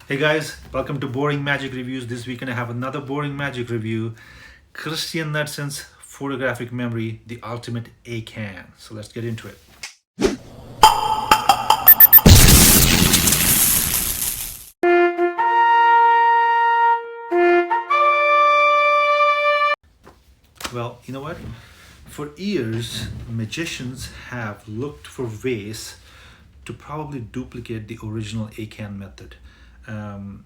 Hey guys, welcome to Boring Magic Reviews. This weekend I have another Boring Magic review. Christian Knudsen's photographic memory, the ultimate ACAAN. So let's get into it. Well, you know what? For years, magicians have looked for ways to probably duplicate the original ACAN method.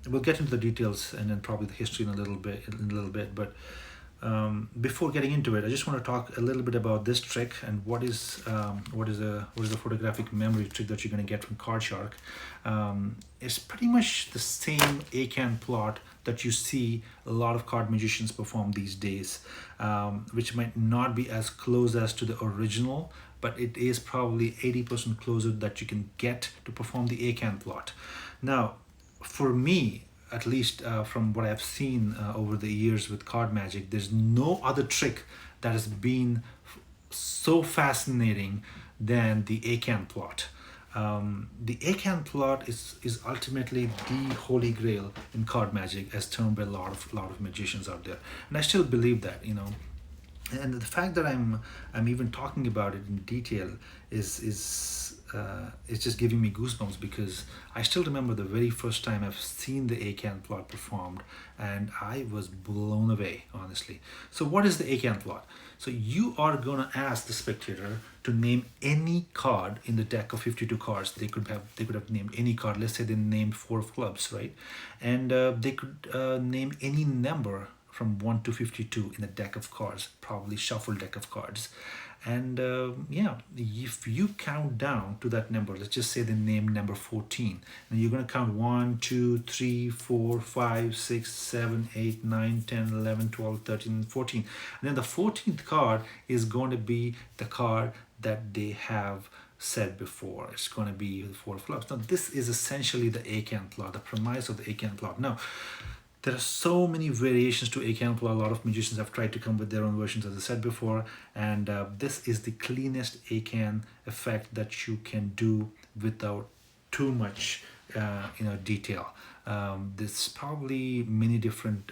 We'll get into the details and then probably the history in a little bit. But before getting into it, I just want to talk a little bit about this trick and what is a photographic memory trick that you're going to get from Card Shark. It's pretty much the same ACAN plot that you see a lot of card magicians perform these days, which might not be as close as to the original, but it is probably 80% closer that you can get to perform the ACAN plot. Now, for me, at least from what I've seen over the years with card magic, there's no other trick that has been so fascinating than the ACAN plot. The ACAN plot is ultimately the holy grail in card magic, as termed by a lot of magicians out there, and I still believe that. And the fact that I'm even talking about it in detail is just giving me goosebumps, because I still remember the very first time I've seen the ACAN plot performed, and I was blown away, honestly. So what is the ACAN plot? So you are gonna ask the spectator to name any card in the deck of 52 cards. They could have named any card. Let's say they named four of clubs, right? And they could name any number from 1 to 52 in a deck of cards, probably shuffled deck of cards. And yeah, if you count down to that number, let's just say the name number 14, and you're going to count 1, 2, 3, 4, 5, 6, 7, 8, 9, 10, 11, 12, 13, 14. And then the 14th card is going to be the card that they have said before. It's going to be the four of clubs. Now, this is essentially the ACAN plot, the premise of the ACAN plot. Now, there are so many variations to ACAN plot. A lot of magicians have tried to come with their own versions, as I said before, and this is the cleanest ACAN effect that you can do without too much, detail. There's probably many different,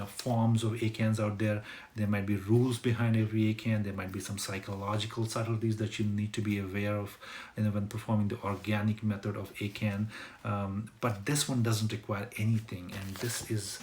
forms of ACANs out there. There might be rules behind every ACAN. There might be some psychological subtleties that you need to be aware of, when performing the organic method of ACAN. But this one doesn't require anything, and this is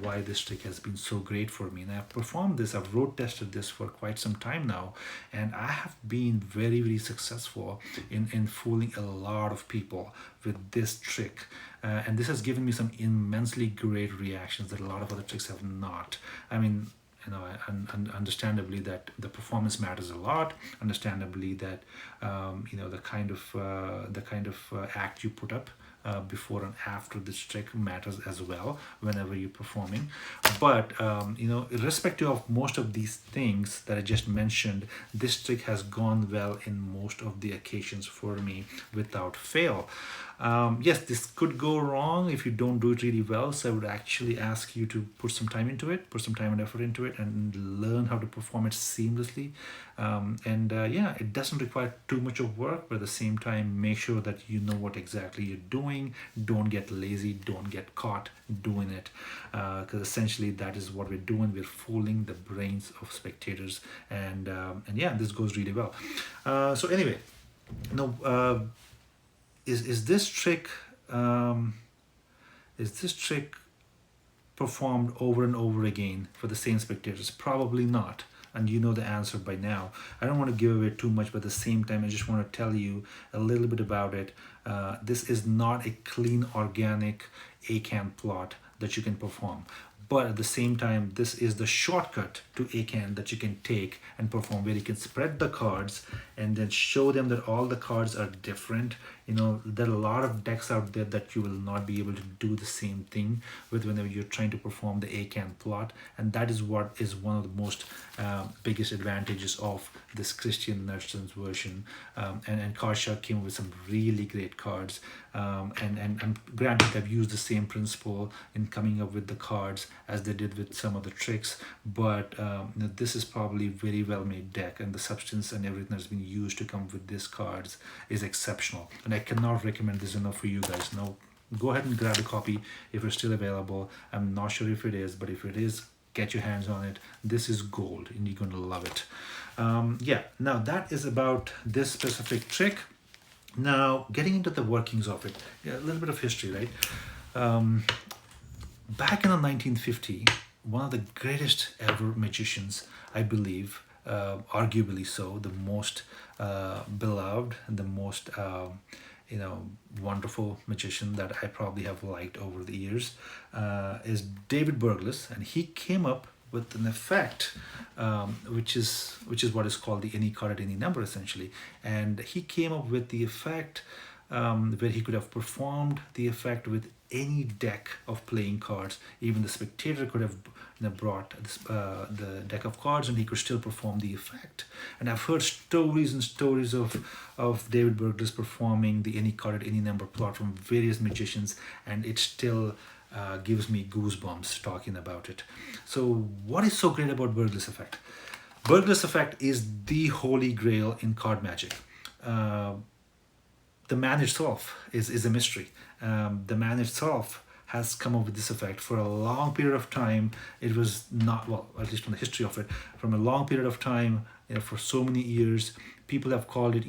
why this trick has been so great for me. And I've performed this, I've road tested this for quite some time now, and I have been very, very successful in fooling a lot of people with this trick. And this has given me some immensely great reactions that a lot of other tricks have not. I mean, and understandably that the performance matters a lot. Understandably that the kind of act you put up before and after this trick matters as well whenever you're performing. But irrespective of most of these things that I just mentioned, this trick has gone well in most of the occasions for me without fail. Yes, this could go wrong if you don't do it really well, so I would actually ask you to put some time into it, put some time and effort into it, and learn how to perform it seamlessly. Yeah, it doesn't require too much of work, but at the same time, make sure that you know what exactly you're doing. Don't get lazy, don't get caught doing it, because essentially that is what we're doing. We're fooling the brains of spectators, and yeah, this goes really well. So anyway, no. Is this trick performed over and over again for the same spectators? Probably not. And you know the answer by now. I don't want to give away too much, but at the same time, I just want to tell you a little bit about it. This is not a clean, organic ACAN plot that you can perform. But at the same time, this is the shortcut to ACAN that you can take and perform, where you can spread the cards and then show them that all the cards are different. There are a lot of decks out there that you will not be able to do the same thing with whenever you're trying to perform the ACAN plot. And that is what is one of the most biggest advantages of this Christian Knudsen's version. And Card Shark came with some really great cards. And granted, they've used the same principle in coming up with the cards as they did with some of the tricks, but this is probably a very well made deck, and the substance and everything that's been used to come with these cards is exceptional, and I cannot recommend this enough for you guys. No, go ahead and grab a copy if it's still available. I'm not sure if it is, but if it is, get your hands on it. This is gold and you're going to love it. Yeah, now that is about this specific trick. Now, getting into the workings of it, yeah, a little bit of history, right? Back in the 1950, one of the greatest ever magicians, I believe, arguably so, the most beloved and the most wonderful magician that I probably have liked over the years, is David Berglis, and he came up with an effect, which is what is called the any card at any number, essentially. And he came up with the effect where he could have performed the effect with any deck of playing cards. Even the spectator could have brought the deck of cards, and he could still perform the effect. And I've heard stories and stories of David Berglis performing the any card at any number plot from various magicians, and it still gives me goosebumps talking about it. So what is so great about Berglis effect? Berglis effect is the holy grail in card magic. The man itself is a mystery. The man itself has come up with this effect for a long period of time. It was not, well, at least from the history of it, from a long period of time, for so many years, people have called it,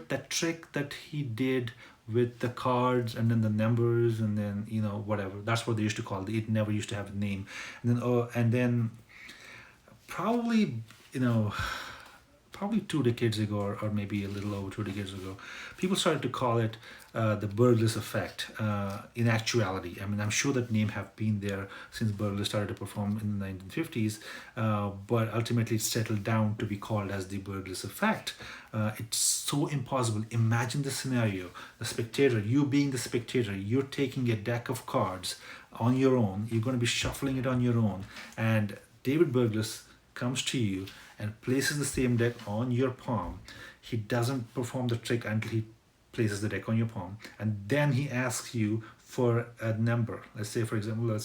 that trick that he did with the cards and then the numbers and then, whatever. That's what they used to call it. It never used to have a name. And then probably, probably 2 decades ago, or maybe a little over 2 decades ago, people started to call it the Berglis effect. In actuality, I mean, I'm sure that name have been there since Berglis started to perform in the 1950s, but ultimately it settled down to be called as the Berglis effect. It's so impossible. Imagine the scenario: the spectator, you being the spectator, you're taking a deck of cards on your own. You're going to be shuffling it on your own, and David Berglis comes to you and places the same deck on your palm. He doesn't perform the trick until he places the deck on your palm, and then he asks you for a number. Let's say, for example,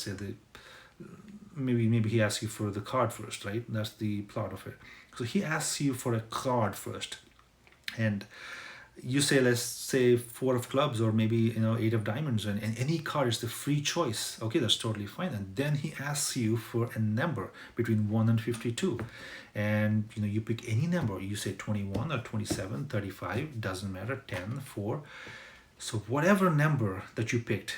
maybe he asks you for the card first, right? That's the plot of it. So he asks you for a card first, and you say, let's say 4 of clubs, or maybe 8 of diamonds, and any card is the free choice. Okay, that's totally fine. And then he asks you for a number between 1 and 52, and you pick any number. You say 21 or 27, 35, doesn't matter, 10, 4. So whatever number that you picked,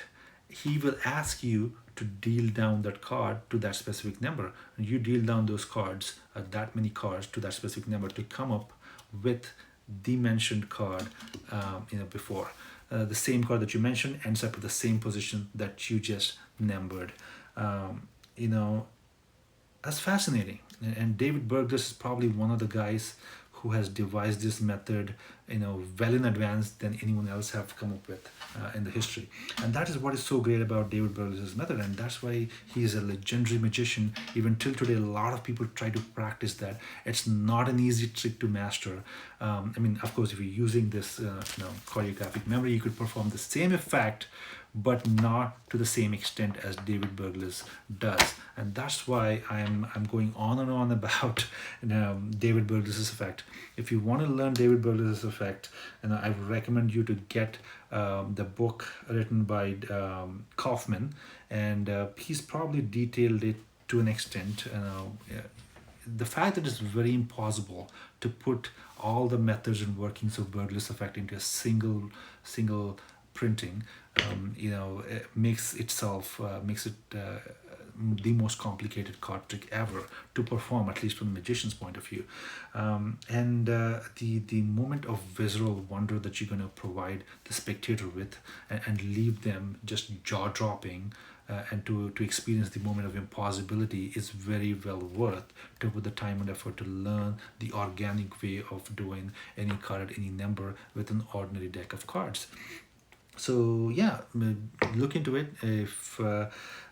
he will ask you to deal down that card to that specific number, and you deal down those cards, that many cards to that specific number, to come up with the mentioned card before. The same card that you mentioned ends up at the same position that you just numbered. That's fascinating. And David Berglis is probably one of the guys who has devised this method, well in advance than anyone else have come up with in the history. And that is what is so great about David Berglis' method, and that's why he is a legendary magician. Even till today, a lot of people try to practice that. It's not an easy trick to master. Of course, if you're using this, choreographic memory, you could perform the same effect, but not to the same extent as David Berglis does. And that's why I'm going on and on about David Berglis' effect. If you want to learn David Berglis' effect, I would recommend you to get the book written by Kaufman, and he's probably detailed it to an extent. The fact that it's very impossible to put all the methods and workings of Berglis effect into a single printing, it makes it the most complicated card trick ever to perform, at least from the magician's point of view. The moment of visceral wonder that you're going to provide the spectator with, and leave them just jaw-dropping, and to experience the moment of impossibility, is very well worth to put the time and effort to learn the organic way of doing any card at any number with an ordinary deck of cards. So yeah, look into it. If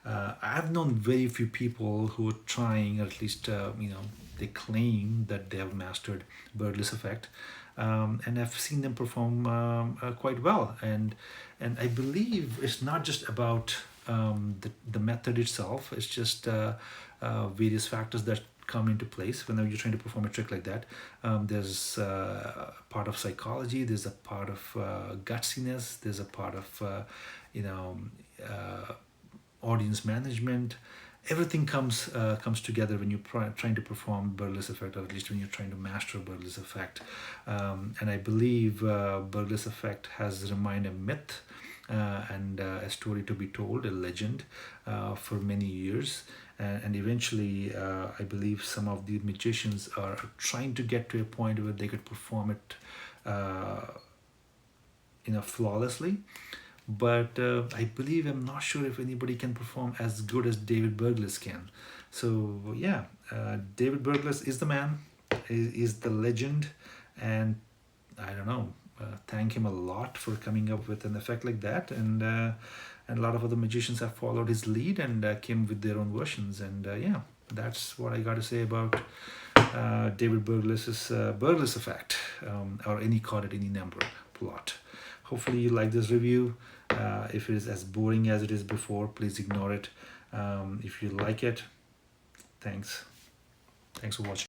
I've known very few people who are trying, or at least they claim that they have mastered Berglis effect, and I've seen them perform quite well. And I believe it's not just about the method itself. It's just various factors that come into place whenever you're trying to perform a trick like that. There's a part of psychology, there's a part of gutsiness, there's a part of you know, audience management. Everything comes together when you're trying to perform Burles effect, or at least when you're trying to master Burles effect. And I believe Burles effect has remained a myth and a story to be told, a legend for many years. And eventually, I believe some of the magicians are trying to get to a point where they could perform it, flawlessly. But I believe, I'm not sure if anybody can perform as good as David Burgess can. So yeah, David Burgess is the man, is the legend, and I don't know. Thank him a lot for coming up with an effect like that, and a lot of other magicians have followed his lead and came with their own versions. And yeah, that's what I got to say about David Burgess's Burgess effect, or any chord at any number plot. Hopefully you like this review. If it is as boring as it is before, please ignore it. If you like it, thanks. Thanks for watching.